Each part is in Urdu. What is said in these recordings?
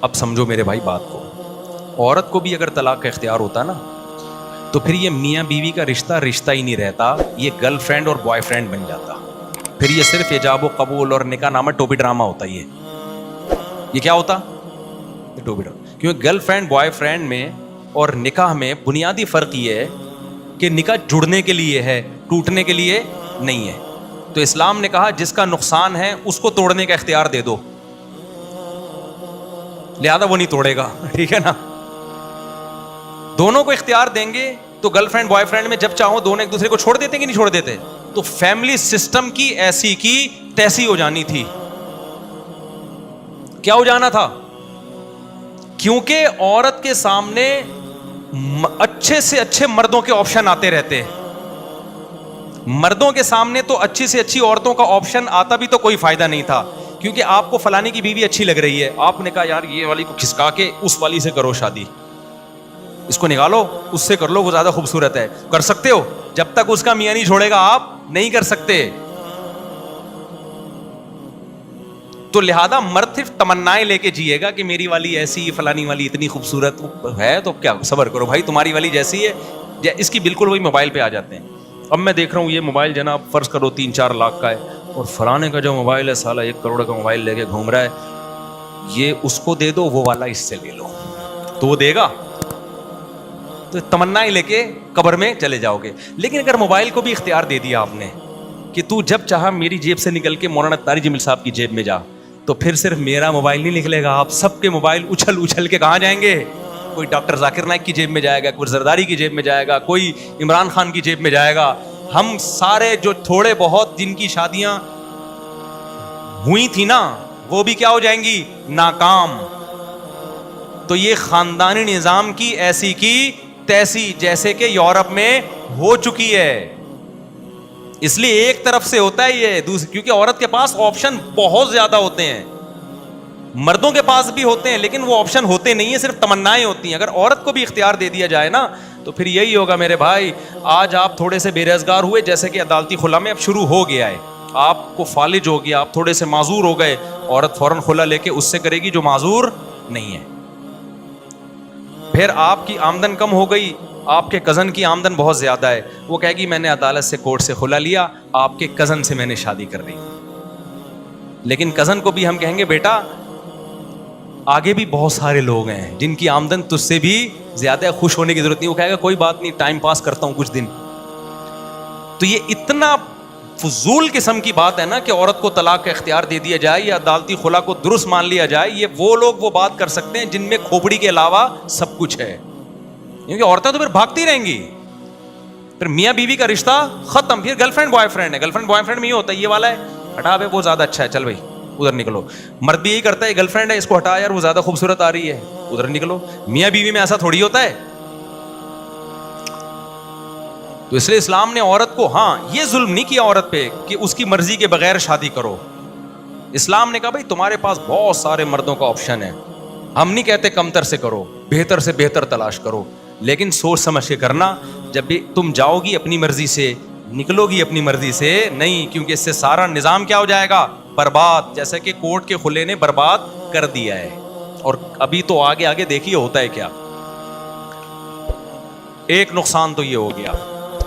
اب سمجھو میرے بھائی بات کو, عورت کو بھی اگر طلاق کا اختیار ہوتا نا تو پھر یہ میاں بیوی کا رشتہ ہی نہیں رہتا, یہ گرل فرینڈ اور بوائے فرینڈ بن جاتا. پھر یہ صرف ایجاب و قبول اور نکاح نامہ ٹوپی ڈرامہ ہوتا. یہ کیا ہوتا؟ ٹوپی ڈرامہ. کیونکہ گرل فرینڈ بوائے فرینڈ میں اور نکاح میں بنیادی فرق یہ ہے کہ نکاح جڑنے کے لیے ہے, ٹوٹنے کے لیے نہیں ہے. تو اسلام نے کہا جس کا نقصان ہے اس کو توڑنے کا اختیار دے دو, لہذا وہ نہیں توڑے گا. ٹھیک ہے نا, دونوں کو اختیار دیں گے تو گرل فرینڈ بوائے فرینڈ میں جب چاہو دونوں ایک دوسرے کو چھوڑ دیتے کہ نہیں چھوڑ دیتے. تو فیملی سسٹم کی ایسی کی تیسی ہو جانی تھی. کیا ہو جانا تھا؟ کیونکہ عورت کے سامنے اچھے سے اچھے مردوں کے آپشن آتے رہتے. مردوں کے سامنے تو اچھی سے اچھی عورتوں کا آپشن آتا بھی تو کوئی فائدہ نہیں تھا, کیونکہ آپ کو فلانی کی بیوی اچھی لگ رہی ہے, آپ نے کہا یار یہ والی کو کھسکا کے اس والی سے کرو شادی, اس کو نکالو اس سے کر لو, وہ زیادہ خوبصورت ہے. کر سکتے ہو, جب تک اس کا میاں نہیں چھوڑے گا آپ نہیں کر سکتے. تو لہذا مرد صرف تمنائیں لے کے جیے گا کہ میری والی ایسی, فلانی والی اتنی خوبصورت ہے, تو کیا صبر کرو بھائی, تمہاری والی جیسی ہے. اس کی بالکل وہی موبائل پہ آ جاتے ہیں. اب میں دیکھ رہا ہوں یہ موبائل جناب فرض کرو 3-4 لاکھ کا ہے, اور فلانے کا جو موبائل ہے سالہ 1 کروڑ کا موبائل لے کے گھوم رہا ہے, یہ اس کو دے دو, وہ والا اس سے لے لو, تو وہ دے گا. تو تمنائیں لے کے قبر میں چلے جاؤ گے. لیکن اگر موبائل کو بھی اختیار دے دیا آپ نے کہ تو جب چاہا میری جیب سے نکل کے مولانا طارق جمیل صاحب کی جیب میں جا, تو پھر صرف میرا موبائل نہیں نکلے گا, آپ سب کے موبائل اچھل کے کہاں جائیں گے. کوئی ڈاکٹر ذاکر نائک کی جیب میں جائے گا, کوئی زرداری کی جیب میں جائے گا, کوئی عمران خان کی جیب میں جائے گا. ہم سارے جو تھوڑے بہت جن کی شادیاں ہوئی تھی نا, وہ بھی کیا ہو جائیں گی؟ ناکام. تو یہ خاندانی نظام کی ایسی کی تیسی جیسے کہ یورپ میں ہو چکی ہے. اس لیے ایک طرف سے ہوتا ہے یہ, کیونکہ عورت کے پاس آپشن بہت زیادہ ہوتے ہیں, مردوں کے پاس بھی ہوتے ہیں لیکن وہ آپشن ہوتے نہیں ہیں, صرف تمنائیں ہوتی ہیں. اگر عورت کو بھی اختیار دے دیا جائے نا تو پھر یہی ہوگا میرے بھائی. آج آپ تھوڑے سے بے روزگار ہوئے, جیسے کہ عدالتی خلا میں اب شروع ہو گیا ہے, آپ کو فالج ہو گیا, آپ تھوڑے سے معذور ہو گئے, عورت فوراً خلا لے کے اس سے کرے گی جو معذور نہیں ہے. پھر آپ کی آمدن کم ہو گئی, آپ کے کزن کی آمدن بہت زیادہ ہے, وہ کہے گی میں نے عدالت سے کورٹ سے خلا لیا, آپ کے کزن سے میں نے شادی کر لی. لیکن کزن کو بھی ہم کہیں گے بیٹا آگے بھی بہت سارے لوگ ہیں جن کی آمدن تجھ سے بھی زیادہ, خوش ہونے کی ضرورت نہیں. وہ کہے گا کوئی بات نہیں, ٹائم پاس کرتا ہوں کچھ دن. تو یہ اتنا فضول قسم کی بات ہے نا کہ عورت کو طلاق کا اختیار دے دیا جائے یا عدالتی خلا کو درست مان لیا جائے. یہ وہ لوگ وہ بات کر سکتے ہیں جن میں کھوپڑی کے علاوہ سب کچھ ہے, کیونکہ عورتیں تو پھر بھاگتی رہیں گی. پھر میاں بیوی کا رشتہ ختم, پھر گرل فرینڈ بوائے فرینڈ ہے. گرل فرینڈ بوائے فرینڈ میں یہ ہوتا ہے یہ والا ہے, ہٹا بھائی وہ زیادہ اچھا ہے, چل بھائی ادھر نکلو. مرد بھی یہی کرتا ہے, گرل فرینڈ ہے اس کو ہٹا یار وہ زیادہ خوبصورت آ رہی ہے, ادھر نکلو. میاں بیوی میں ایسا تھوڑی ہوتا ہے. تو اس لیے اسلام نے عورت کو, ہاں یہ ظلم نہیں کیا عورت پہ کہ اس کی مرضی کے بغیر شادی کرو. اسلام نے کہا بھائی تمہارے پاس بہت سارے مردوں کا آپشن ہے, ہم نہیں کہتے کمتر سے کرو, بہتر سے بہتر تلاش کرو, لیکن سوچ سمجھ کے کرنا. جب بھی تم جاؤ گی اپنی مرضی سے, نکلو گی اپنی مرضی سے نہیں, کیونکہ اس سے سارا نظام کیا ہو جائے گا؟ برباد. جیسے کہ کورٹ کے خلے نے برباد کر دیا ہے. اور ابھی تو آگے آگے دیکھیے ہوتا ہے کیا. ایک نقصان تو یہ ہو گیا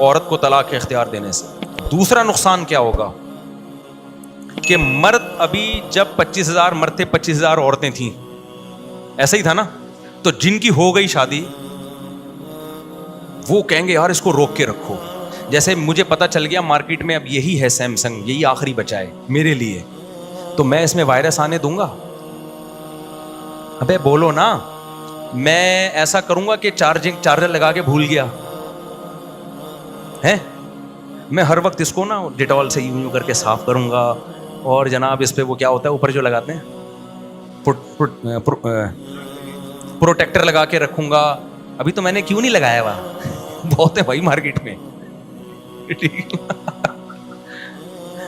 عورت کو طلاق کے اختیار دینے سے. دوسرا نقصان کیا ہوگا کہ مرد ابھی جب 25,000 مرد تھے 25,000 عورتیں تھیں, ایسا ہی تھا نا. تو جن کی ہو گئی شادی وہ کہیں گے یار اس کو روک کے رکھو. جیسے مجھے پتا چل گیا مارکیٹ میں اب یہی ہے سیمسنگ, یہی آخری بچا ہے میرے لیے, تو میں اس میں وائرس آنے دوں گا؟ ابے بولو نا. میں ایسا کروں گا کہ چارجر لگا کے بھول گیا ہے, میں ہر وقت اس کو نا ڈیٹول سے یوں کر کے صاف کروں گا, اور جناب اس پہ وہ کیا ہوتا ہے اوپر جو لگاتے ہیں پروٹیکٹر لگا کے رکھوں گا. ابھی تو میں نے کیوں نہیں لگایا ہوا, بہت ہے بھائی مارکیٹ میں.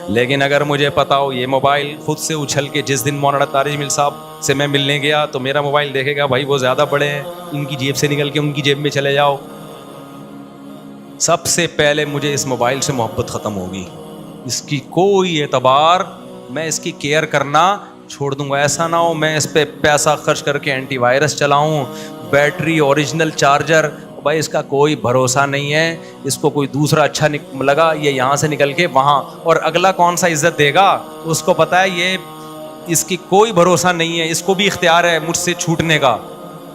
لیکن اگر مجھے پتا ہو یہ موبائل خود سے اچھل کے جس دن مولانا طارق جمیل صاحب سے میں ملنے گیا تو میرا موبائل دیکھے گا بھائی وہ زیادہ بڑے ہیں, ان کی جیب سے نکل کے ان کی جیب میں چلے جاؤ, سب سے پہلے مجھے اس موبائل سے محبت ختم ہوگی. اس کی کوئی اعتبار, میں اس کی کیئر کرنا چھوڑ دوں گا, ایسا نہ ہو میں اس پہ پیسہ خرچ کر کے اینٹی وائرس چلاؤں, بیٹری اوریجنل چارجر, بھائی اس کا کوئی بھروسہ نہیں ہے, اس کو کوئی دوسرا اچھا لگا یہ یہاں سے نکل کے وہاں, اور اگلا کون سا عزت دے گا, اس کو پتا ہے یہ اس کی کوئی بھروسہ نہیں ہے, اس کو بھی اختیار ہے مجھ سے چھوٹنے کا.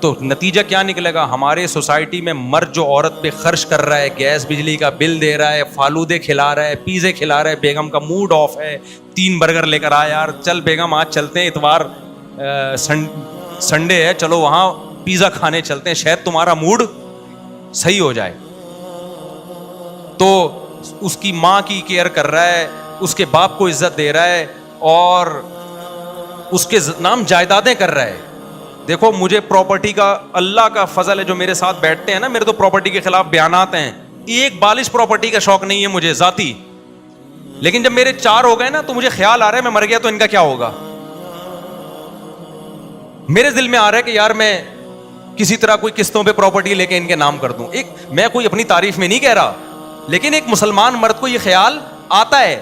تو نتیجہ کیا نکلے گا, ہمارے سوسائٹی میں مرد جو عورت پہ خرچ کر رہا ہے, گیس بجلی کا بل دے رہا ہے, فالودے کھلا رہا ہے, پیزے کھلا رہا ہے, بیگم کا موڈ آف ہے, 3 برگر لے کر آ یار, چل بیگم آج چلتے ہیں, اتوار سنڈے ہے, چلو وہاں پیزا کھانے چلتے ہیں, شاید تمہارا موڈ صحیح ہو جائے. تو اس کی ماں کی کیئر کر رہا ہے, اس کے باپ کو عزت دے رہا ہے, اور اس کے نام جائیدادیں کر رہا ہے. دیکھو مجھے پراپرٹی کا اللہ کا فضل ہے, جو میرے ساتھ بیٹھتے ہیں نا, میرے تو پراپرٹی کے خلاف بیانات ہیں, ایک بالش پراپرٹی کا شوق نہیں ہے مجھے ذاتی, لیکن جب میرے 4 ہو گئے نا تو مجھے خیال آ رہا ہے میں مر گیا تو ان کا کیا ہوگا. میرے دل میں آ رہا ہے کہ یار میں کسی طرح کوئی قسطوں پہ پراپرٹی لے کے ان کے نام کر دوں. ایک میں کوئی اپنی تعریف میں نہیں کہہ رہا, لیکن ایک مسلمان مرد کو یہ خیال آتا ہے,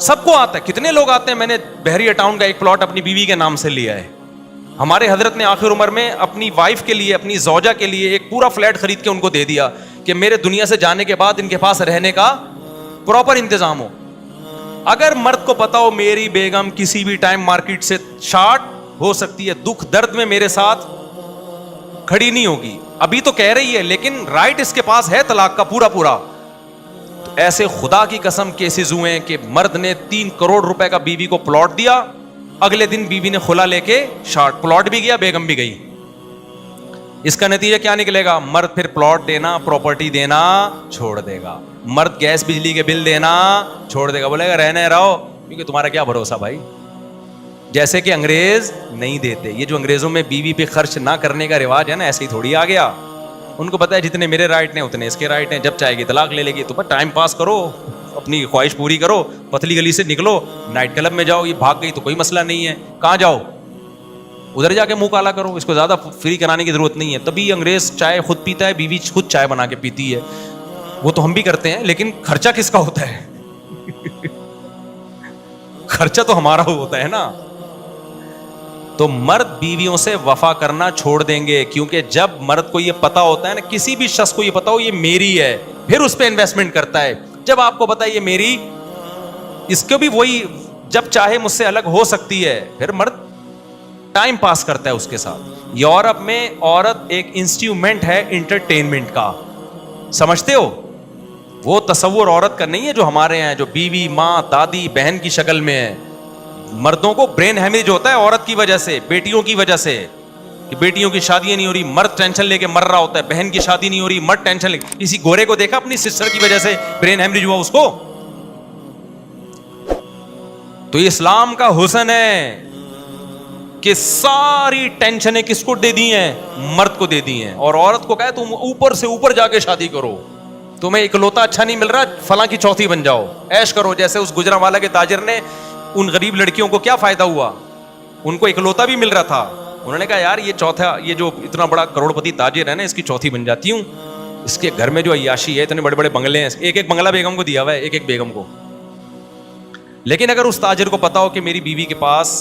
سب کو آتا ہے. کتنے لوگ آتے ہیں, میں نے بحریہ ٹاؤن کا ایک پلاٹ اپنی بیوی کے نام سے لیا ہے. ہمارے حضرت نے آخر عمر میں اپنی وائف کے لیے, اپنی زوجہ کے لیے ایک پورا فلیٹ خرید کے ان کو دے دیا کہ میرے دنیا سے جانے کے بعد ان کے پاس رہنے کا پراپر انتظام ہو. اگر مرد کو پتا ہو میری بیگم کسی بھی ٹائم مارکیٹ سے شارٹ ہو سکتی ہے, دکھ درد میں میرے ساتھ کھڑی نہیں ہوگی, ابھی تو کہہ رہی ہے لیکن رائٹ اس کے پاس ہے طلاق کا پورا پورا, تو ایسے خدا کی قسم کیسز ہوئے ہیں کہ مرد نے 3 کروڑ روپے کا بیوی کو پلاٹ دیا, اگلے دن بیوی نے خلا لے کے شارٹ, پلاٹ بھی گیا بیگم بھی گئی. اس کا نتیجہ کیا نکلے گا, مرد پھر پلاٹ دینا پراپرٹی دینا چھوڑ دے گا, مرد گیس بجلی کے بل دینا چھوڑ دے گا, بولے گا رہنے رہو کیونکہ تمہارا کیا بھروسہ بھائی. جیسے کہ انگریز نہیں دیتے, یہ جو انگریزوں میں بیوی پہ خرچ نہ کرنے کا رواج ہے نا, ایسے ہی تھوڑی آ گیا. ان کو پتا ہے جتنے میرے رائٹ ہیں اتنے اس کے رائٹ ہیں, جب چاہے گی طلاق لے لے گی, تو بس ٹائم پاس کرو, اپنی خواہش پوری کرو, پتلی گلی سے نکلو, نائٹ کلب میں جاؤ, یہ بھاگ گئی تو کوئی مسئلہ نہیں ہے, کہاں جاؤ ادھر جا کے منہ کالا کرو, اس کو زیادہ فری کرانے کی ضرورت نہیں ہے. تبھی انگریز چائے خود پیتا ہے, بیوی خود چائے بنا کے پیتی ہے, وہ تو ہم بھی کرتے ہیں, لیکن خرچہ کس کا ہوتا ہے خرچہ تو ہمارا ہوتا ہے نا. تو مرد بیویوں سے وفا کرنا چھوڑ دیں گے, کیونکہ جب مرد کو یہ پتا ہوتا ہے نا, کسی بھی شخص کو یہ پتا ہو یہ میری ہے, پھر اس پہ انویسٹمنٹ کرتا ہے. جب آپ کو پتا ہے یہ میری, اس کو بھی وہی جب چاہے مجھ سے الگ ہو سکتی ہے, پھر مرد ٹائم پاس کرتا ہے اس کے ساتھ. یورپ میں عورت ایک انسٹرومنٹ ہے انٹرٹینمنٹ کا, سمجھتے ہو, وہ تصور عورت کا نہیں ہے جو ہمارے ہیں, جو بیوی ماں دادی بہن کی شکل میں ہے. مردوں کو برین ہیمریج ہوتا ہے عورت کی وجہ سے, بیٹیوں کی وجہ سے, کہ بیٹیوں کی شادیاں نہیں ہو رہی, مرد ٹینشن لے کے مر رہا ہوتا ہے, بہن کی شادی نہیں ہو رہی, مرد ٹینشن لے. کسی گورے کو دیکھا اپنی سسٹر کی وجہ سے برین ہیمریج ہوا اس کو؟ تو یہ اسلام کا حسن ہے کہ ساری ٹینشنیں کس کو دے دی ہیں, مرد کو دے دی ہیں, اور عورت کو کہے تم اوپر سے اوپر جا کے شادی کرو, تمہیں اکلوتا اچھا نہیں مل رہا, فلاں کی چوتھی بن جاؤ, ایش کرو. جیسے اس گجرانوالہ کے تاجر نے, ان غریب لڑکیوں کو کیا فائدہ ہوا, ان کو اکلوتا بھی مل رہا تھا, انہوں نے کہا یار یہ چوتھا, یہ جو اتنا بڑا کروڑ پتی تاجر ہے نا, اس کی چوتھی بن جاتی ہوں, اس کے گھر میں جو عیاشی ہے, اتنے بڑے بڑے بنگلے ہیں, ایک ایک بنگلہ بیگم کو دیا ہوا ہے, ایک ایک بیگم کو. لیکن اگر اس تاجر کو پتا ہو کہ میری بیوی کے پاس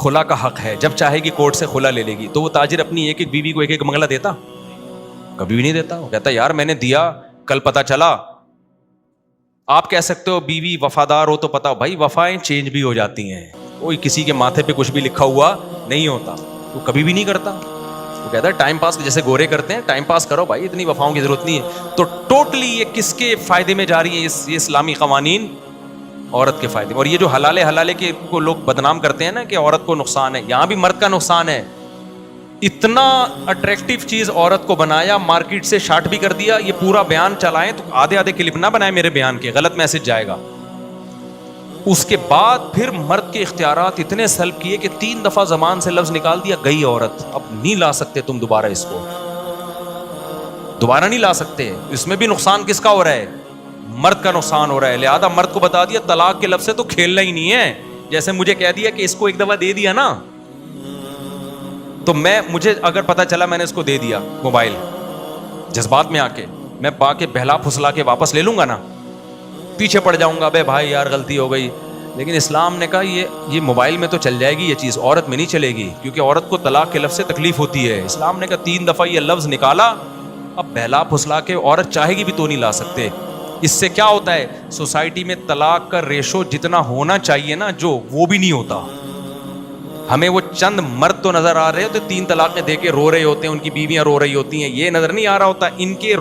خلا کا حق ہے, جب چاہے گی کورٹ سے خلا لے لے گی, تو وہ تاجر اپنی ایک ایک بیوی کو ایک ایک بنگلہ دیتا؟ کبھی بھی نہیں دیتا. وہ کہتا یار میں نے دیا, کل پتا چلا. آپ کہہ سکتے ہو بیوی وفادار ہو تو پتا, بھائی وفائیں چینج بھی ہو جاتی ہیں, کوئی کسی کے ماتھے پہ کچھ بھی لکھا ہوا نہیں ہوتا, وہ کبھی بھی نہیں کرتا. وہ کہتا ہے ٹائم پاس, جیسے گورے کرتے ہیں, ٹائم پاس کرو بھائی, اتنی وفاؤں کی ضرورت نہیں ہے. تو ٹوٹلی یہ کس کے فائدے میں جا رہی ہیں یہ اسلامی قوانین؟ عورت کے فائدے میں. اور یہ جو حلالے حلالے کے کو لوگ بدنام کرتے ہیں نا کہ عورت کو نقصان ہے, یہاں بھی مرد کا نقصان ہے. اتنا اٹریکٹیو چیز عورت کو بنایا, مارکیٹ سے شارٹ بھی کر دیا. یہ پورا بیان چلائیں تو آدھے آدھے کلپ نہ بنائیں میرے بیان کے, غلط میسج جائے گا. اس کے بعد پھر مرد کے اختیارات اتنے سلب کیے کہ 3 دفعہ زبان سے لفظ نکال دیا, گئی عورت, اب نہیں لا سکتے تم دوبارہ, اس کو دوبارہ نہیں لا سکتے. اس میں بھی نقصان کس کا ہو رہا ہے؟ مرد کا نقصان ہو رہا ہے. لہذا مرد کو بتا دیا طلاق کے لفظ سے تو کھیلنا ہی نہیں ہے. جیسے مجھے کہہ دیا کہ اس کو ایک دفعہ دے دیا نا, تو مجھے اگر پتا چلا میں نے اس کو دے دیا موبائل, جذبات میں آ کے میں با کے بہلا پھسلا کے واپس لے لوں گا نا, پیچھے پڑ جاؤں گا, بے بھائی یار غلطی ہو گئی, لیکن اسلام نے کہا یہ موبائل میں تو چل جائے گی یہ چیز، عورت میں نہیں چلے گی، کیونکہ عورت کو طلاق کے لفظ سے تکلیف ہوتی ہے. اسلام نے کہا 3 دفعہ یہ لفظ نکالا، اب بہلا پھسلا کے عورت چاہے گی بھی تو نہیں لا سکتے. اس سے کیا ہوتا ہے، سوسائٹی میں طلاق کا ریشو جتنا ہونا چاہیے نا جو وہ بھی نہیں ہوتا. ہمیں وہ چند مرد تو نظر آ رہے ہوتے 3 طلاقیں دے کے رو رہے ہوتے ہیں، ان کی بیویاں رو رہی ہوتی ہیں، یہ نظر نہیں آ رہا ہوتا. ان کے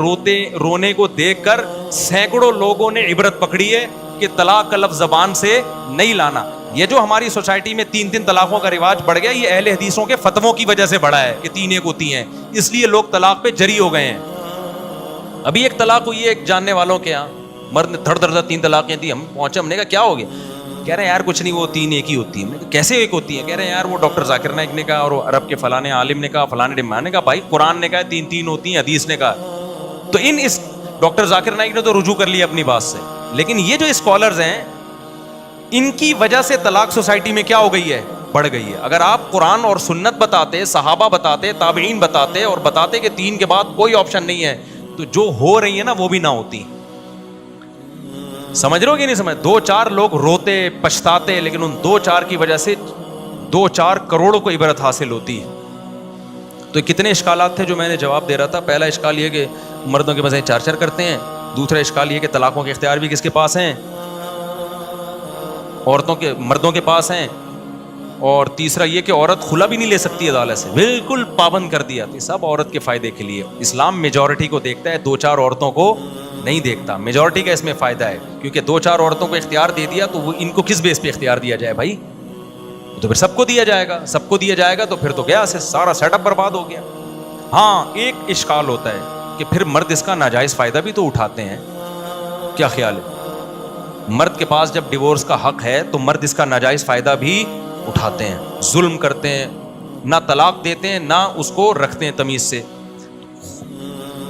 رونے کو دیکھ کر سینکڑوں لوگوں نے عبرت پکڑی ہے کہ طلاق کا لفظ زبان سے نہیں لانا. یہ جو ہماری سوسائٹی میں 3 طلاقوں کا رواج بڑھ گیا، یہ اہل حدیثوں کے فتووں کی وجہ سے بڑھا ہے کہ 3 ایک ہوتی ہیں، اس لیے لوگ طلاق پہ جری ہو گئے ہیں. ابھی ایک طلاق ہوئی ہے ایک جاننے والوں کے یہاں، مرد نے دھڑ دھڑ 3 طلاقیں دی. ہم پہنچے، ہم نے کہا کیا ہو گیا؟ کہہ رہے ہیں یار کچھ نہیں، وہ 3 ایک ہی ہوتی ہیں. کیسے ایک ہوتی ہیں؟ کہہ رہے ہیں یار وہ ڈاکٹر ذاکر نائک نے کہا اور عرب کے فلانے عالم نے کہا، فلانے ڈمانے نے کہا. بھائی قرآن نے کہا 3 ہوتی ہیں، حدیث نے کہا. تو اس ڈاکٹر ذاکر نائک نے تو رجوع کر لیا اپنی بات سے، لیکن یہ جو اسکالرز ہیں ان کی وجہ سے طلاق سوسائٹی میں کیا ہو گئی ہے، بڑھ گئی ہے. اگر آپ قرآن اور سنت بتاتے، صحابہ بتاتے، تابعین بتاتے اور بتاتے کہ 3 کے بعد کوئی آپشن نہیں ہے، تو جو ہو رہی ہے نا وہ بھی نہ ہوتی. سمجھ رہے ہو کہ نہیں سمجھ؟ 2-4 لوگ روتے پچھتاتے، لیکن ان 2-4 کی وجہ سے 2-4 کروڑوں کو عبرت حاصل ہوتی. تو کتنے اشکالات تھے جو میں نے جواب دے رہا تھا. پہلا اشکال یہ کہ مردوں کے مزے 4 کرتے ہیں. دوسرا اشکال یہ کہ طلاقوں کے اختیار بھی کس کے پاس ہیں، مردوں کے پاس ہیں. اور تیسرا یہ کہ عورت خلا بھی نہیں لے سکتی عدالت سے، بالکل پابند کر دیا. سب عورت کے فائدے کے لیے. اسلام میجورٹی کو دیکھتا ہے، 2-4 عورتوں کو نہیں دیکھتا. میجورٹی کا اس میں فائدہ ہے، کیونکہ 2-4 عورتوں کو اختیار دے دیا تو وہ ان کو کس بیس پہ اختیار دیا جائے بھائی؟ تو پھر سب کو دیا جائے گا، سب کو دیا جائے گا تو پھر تو گیا سارا سیٹ اپ برباد ہو گیا. ہاں ایک اشکال ہوتا ہے کہ پھر مرد اس کا ناجائز فائدہ بھی تو اٹھاتے ہیں. کیا خیال ہے؟ مرد کے پاس جب ڈیورس کا حق ہے تو مرد اس کا ناجائز فائدہ بھی اٹھاتے ہیں، ظلم کرتے ہیں، نہ طلاق دیتے ہیں نہ اس کو رکھتے ہیں تمیز سے.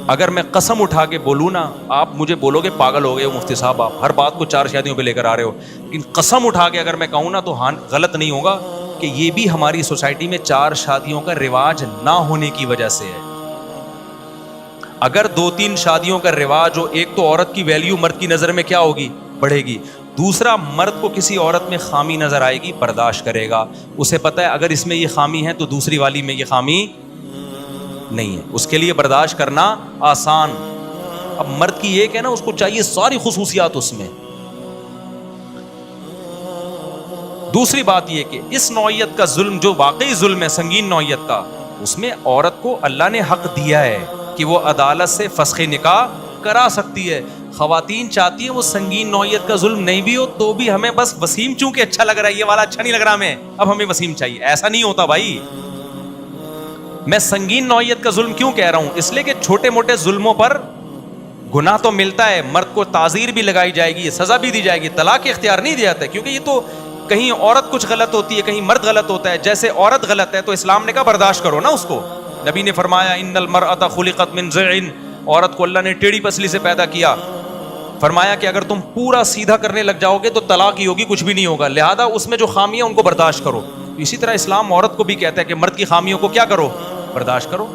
اگر میں قسم اٹھا کے بولوں نا، آپ مجھے بولو گے پاگل ہو گئے ہو مفتی صاحب، آپ ہر بات کو 4 شادیوں پہ لے کر آ رہے ہو. لیکن قسم اٹھا کے اگر میں کہوں نا تو ہاں غلط نہیں ہوگا کہ یہ بھی ہماری سوسائٹی میں 4 شادیوں کا رواج نہ ہونے کی وجہ سے ہے. اگر 2-3 شادیوں کا رواج ہو، ایک تو عورت کی ویلیو مرد کی نظر میں کیا ہوگی، بڑھے گی. دوسرا، مرد کو کسی عورت میں خامی نظر آئے گی، برداشت کرے گا. اسے پتہ ہے اگر اس میں یہ خامی ہے تو دوسری والی میں یہ خامی نہیں ہے، اس کے لیے برداشت کرنا آسان. اب مرد کی ایک ہے نا، اس کو چاہیے ساری خصوصیات اس میں. دوسری بات یہ کہ اس نوعیت کا ظلم جو واقعی ظلم ہے، سنگین نوعیت کا، اس میں عورت کو اللہ نے حق دیا ہے کہ وہ عدالت سے فسخ نکاح کرا سکتی ہے. خواتین چاہتی ہیں وہ سنگین نوعیت کا ظلم نہیں بھی ہو تو بھی ہمیں بس وسیم چونکہ اچھا لگ رہا ہے، یہ والا اچھا نہیں لگ رہا ہمیں، اب ہمیں وسیم چاہیے. ایسا نہیں ہوتا بھائی. میں سنگین نوعیت کا ظلم کیوں کہہ رہا ہوں؟ اس لیے کہ چھوٹے موٹے ظلموں پر گناہ تو ملتا ہے، مرد کو تعزیر بھی لگائی جائے گی، سزا بھی دی جائے گی، طلاق اختیار نہیں دیا جاتا ہے. کیونکہ یہ تو کہیں عورت کچھ غلط ہوتی ہے، کہیں مرد غلط ہوتا ہے. جیسے عورت غلط ہے تو اسلام نے کہا برداشت کرو نا اس کو. نبی نے فرمایا ان المرأۃ خلقت من ضلع، عورت کو اللہ نے ٹیڑھی پسلی سے پیدا کیا. فرمایا کہ اگر تم پورا سیدھا کرنے لگ جاؤ گے تو طلاق ہی ہوگی، کچھ بھی نہیں ہوگا. لہذا اس میں جو خامیاں ان کو برداشت کرو. اسی طرح اسلام عورت کو بھی کہتا ہے کہ مرد کی خامیوں کو کیا کرو، برداشت کرو.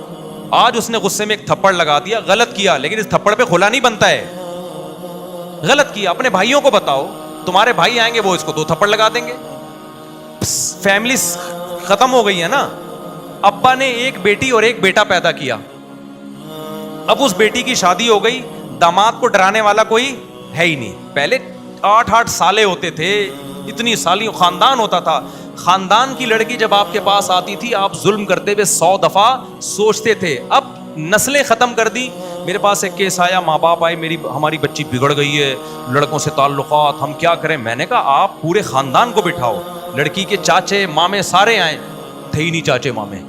آج اس نے غصے میں ایک تھپڑ لگا دیا، غلط کیا، لیکن اس تھپڑ پہ کھلا نہیں بنتا ہے. غلط کیا، اپنے بھائیوں کو بتاؤ، تمہارے بھائی آئیں گے وہ اس کو 2 تھپڑ لگا دیں گے. فیملی ختم ہو گئی ہے نا. ابا نے ایک بیٹی اور ایک بیٹا پیدا کیا، اب اس بیٹی کی شادی ہو گئی، داماد کو ڈرانے والا کوئی ہے ہی نہیں. پہلے 8 سالے ہوتے تھے، اتنی سالی خاندان ہوتا تھا. خاندان کی لڑکی جب آپ کے پاس آتی تھی آپ ظلم کرتے ہوئے 100 دفعہ سوچتے تھے. اب نسلیں ختم کر دی. میرے پاس ایک کیس آیا، ماں باپ آئے، ہماری بچی بگڑ گئی ہے، لڑکوں سے تعلقات، ہم کیا کریں. میں نے کہا آپ پورے خاندان کو بٹھاؤ، لڑکی کے چاچے مامے سارے آئیں. تھے ہی نہیں چاچے مامے.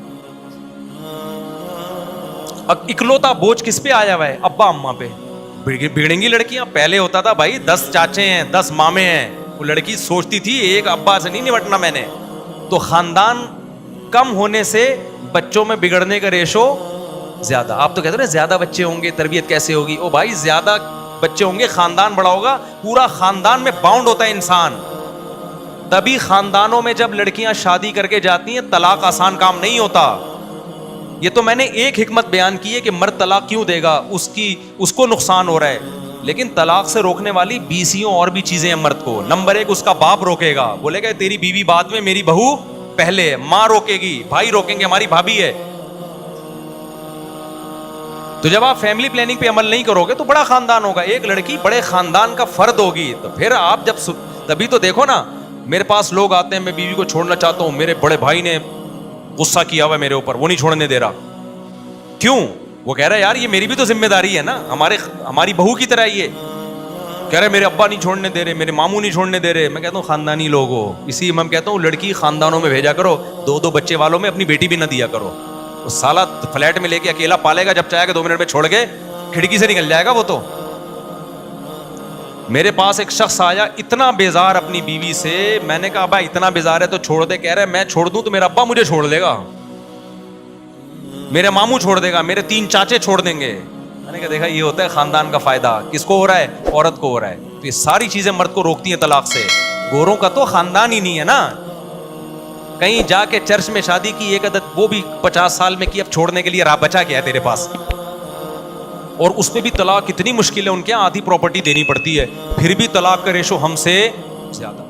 اب اکلوتا بوجھ کس پہ آیا ہوا ہے؟ ابا اماں پہ. بگڑیں گی لڑکیاں. پہلے ہوتا تھا بھائی 10 چاچے ہیں، 10 مامے ہیں. وہ لڑکی سوچتی تھی ایک ابا سے نہیں نمٹنا میں نے. تو خاندان کم ہونے سے بچوں میں بگڑنے کا ریشو زیادہ. آپ تو کہتے ہیں زیادہ بچے ہوں گے تربیت کیسے ہوگی؟ او بھائی زیادہ بچے ہوں گے خاندان بڑا ہوگا. پورا خاندان میں باؤنڈ ہوتا ہے انسان. تبھی خاندانوں میں جب لڑکیاں شادی کر کے جاتی ہیں طلاق آسان کام نہیں ہوتا. یہ تو میں نے ایک حکمت بیان کی ہے کہ مرد طلاق کیوں دے گا، اس کو نقصان ہو رہا ہے. لیکن طلاق سے روکنے والی 20 اور بھی چیزیں ہیں مرد کو. نمبر 1 اس کا باپ روکے گا, بولے گا تیری بیوی بعد میں, میری بہو پہلے. ماں روکے گی, بھائی روکیں گے, ہماری بھابھی ہے. تو جب آپ فیملی پلاننگ پہ عمل نہیں کرو گے تو بڑا خاندان ہوگا. ایک لڑکی بڑے خاندان کا فرد ہوگی. تو پھر آپ جب تبھی تو دیکھو نا, میرے پاس لوگ آتے ہیں, میں بیوی کو چھوڑنا چاہتا ہوں, میرے بڑے بھائی نے غصہ کیا ہوا ہے میرے اوپر, وہ نہیں چھوڑنے دے رہا. کیوں؟ وہ کہہ رہا ہے یار یہ میری بھی تو ذمہ داری ہے نا, ہماری بہو کی طرح. یہ کہہ رہے میرے ابا نہیں چھوڑنے دے رہے, میرے ماموں نہیں چھوڑنے دے رہے. میں کہتا ہوں خاندانی لوگ ہو, اسی میں کہتا ہوں لڑکی خاندانوں میں بھیجا کرو, 2 بچے والوں میں اپنی بیٹی بھی نہ دیا کرو. وہ سالہ فلیٹ میں لے کے اکیلا پالے گا, جب چاہے گا 2 منٹ میں چھوڑ کے کھڑکی سے نکل جائے گا وہ تو. میرے پاس ایک شخص آیا اتنا بیزار اپنی بیوی سے, میں نے کہا ابا اتنا بیزار ہے تو چھوڑ دے. کہہ رہے میں چھوڑ دوں تو میرا ابا مجھے چھوڑ دے گا, میرے ماموں چھوڑ دے گا, میرے 3 چاچے چھوڑ دیں گے. میں نے کہا دیکھا یہ ہوتا ہے خاندان کا فائدہ. کس کو ہو رہا ہے؟ عورت کو ہو رہا ہے. تو یہ ساری چیزیں مرد کو روکتی ہیں طلاق سے. گوروں کا تو خاندان ہی نہیں ہے نا. کہیں جا کے چرچ میں شادی کی ایک عدد, وہ بھی 50 سال میں کی, اب چھوڑنے کے لیے راہ بچا کیا ہے تیرے پاس؟ اور اس پہ بھی طلاق کتنی مشکل ہے, ان کے یہاں آدھی پراپرٹی دینی پڑتی ہے, پھر بھی طلاق کا ریشو ہم سے زیادہ.